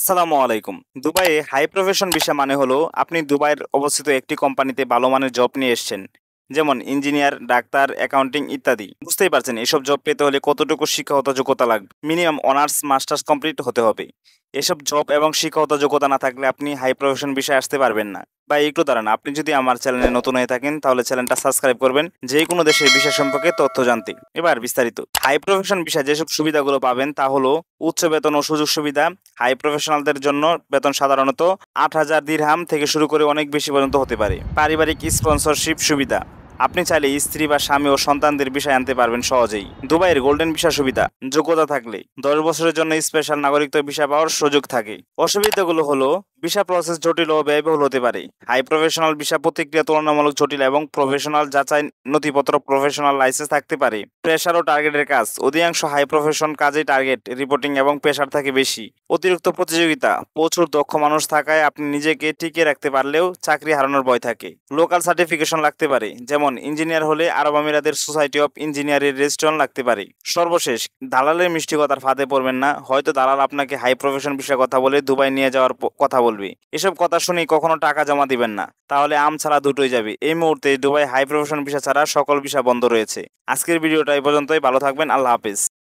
আসসালামু আলাইকুম। দুবাইয়ে হাই প্রফেশন ভিসা মানে হলো আপনি দুবাইয়ের অবস্থিত একটি কোম্পানিতে ভালো মানের জব নিয়ে এসেছেন। যেমন ইঞ্জিনিয়ার, ডাক্তার, অ্যাকাউন্টিং ইত্যাদি। বুঝতেই পারছেন এসব জব পেতে হলে কতটুকু শিক্ষাগত যোগ্যতা লাগবে। মিনিমাম অনার্স, মাস্টার্স কমপ্লিট হতে হবে। এসব জব এবং শিক্ষাগত যোগ্যতা না থাকলে আপনি হাই প্রফেশন ভিসায় আসতে পারবেন না। বা একটু দাঁড়ান, আপনি যদি আমার চ্যানেলে নতুন হয়ে থাকেন তাহলে চ্যানেলটা সাবস্ক্রাইব করবেন যে কোনো দেশের ভিসা সম্পর্কে তথ্য জানতে। এবার বিস্তারিত। হাই প্রফেশন ভিসা যেসব সুবিধাগুলো পাবেন তা হলো উচ্চ বেতন ও সুযোগ সুবিধা। হাই প্রফেশনালদের জন্য বেতন সাধারণত ৮,০০০ দিরহাম থেকে শুরু করে অনেক বেশি পর্যন্ত হতে পারে। পারিবারিক স্পন্সরশিপ সুবিধা। আপনি চাইলে স্ত্রী বা স্বামী ও সন্তানদের ভিসায় আনতে পারবেন সহজেই। দুবাইয়ের গোল্ডেন ভিসা সুবিধা। যোগ্যতা থাকলে ১০ বছরের জন্য স্পেশাল নাগরিকত্ব ভিসা পাওয়ার সুযোগ থাকে। অসুবিধাগুলো হলো ভিসা প্রসেস জটিল ও ব্যয়বহুল হতে পারে। হাই প্রফেশনাল ভিসা প্রতিক্রিয়া তুলনামূলক জটিল এবং প্রফেশনাল যাচাই নথিপত্র, প্রফেশনাল লাইসেন্স থাকতে পারে। প্রেশার ও টার্গেটের কাজ। অধিকাংশ হাই প্রফেশন কাজে টার্গেট, রিপোর্টিং এবং প্রেশার থাকে বেশি। অতিরিক্ত প্রতিযোগিতা। প্রচুর দক্ষ মানুষ থাকায় আপনি নিজেকে টিকিয়ে রাখতে পারলেও চাকরি হারানোর ভয় থাকে। লোকাল সার্টিফিকেশন লাগতে পারে, যেমন ইঞ্জিনিয়ার হলে আরব আমিরাতের সোসাইটি অফ ইঞ্জিনিয়ারের রেজিস্ট্রেশন লাগতে পারে। সর্বশেষ, দালালের মিষ্টি কথার ফাঁদে পড়বেন না। হয়তো দালাল আপনাকে হাই প্রফেশন বিষয়ে কথা বলে দুবাই নিয়ে যাওয়ার কথা বলবে। এসব কথা শুনেই কখনো টাকা জমা দিবেন না, তাহলে আম ছাড়া দুটোই যাবে। এই মুহূর্তে দুবাই হাই প্রফেশন ভিসা ছাড়া সকল ভিসা বন্ধ রয়েছে। আজকের ভিডিওটা এই পর্যন্তই। ভালো থাকবেন। আল্লাহ হাফেজ।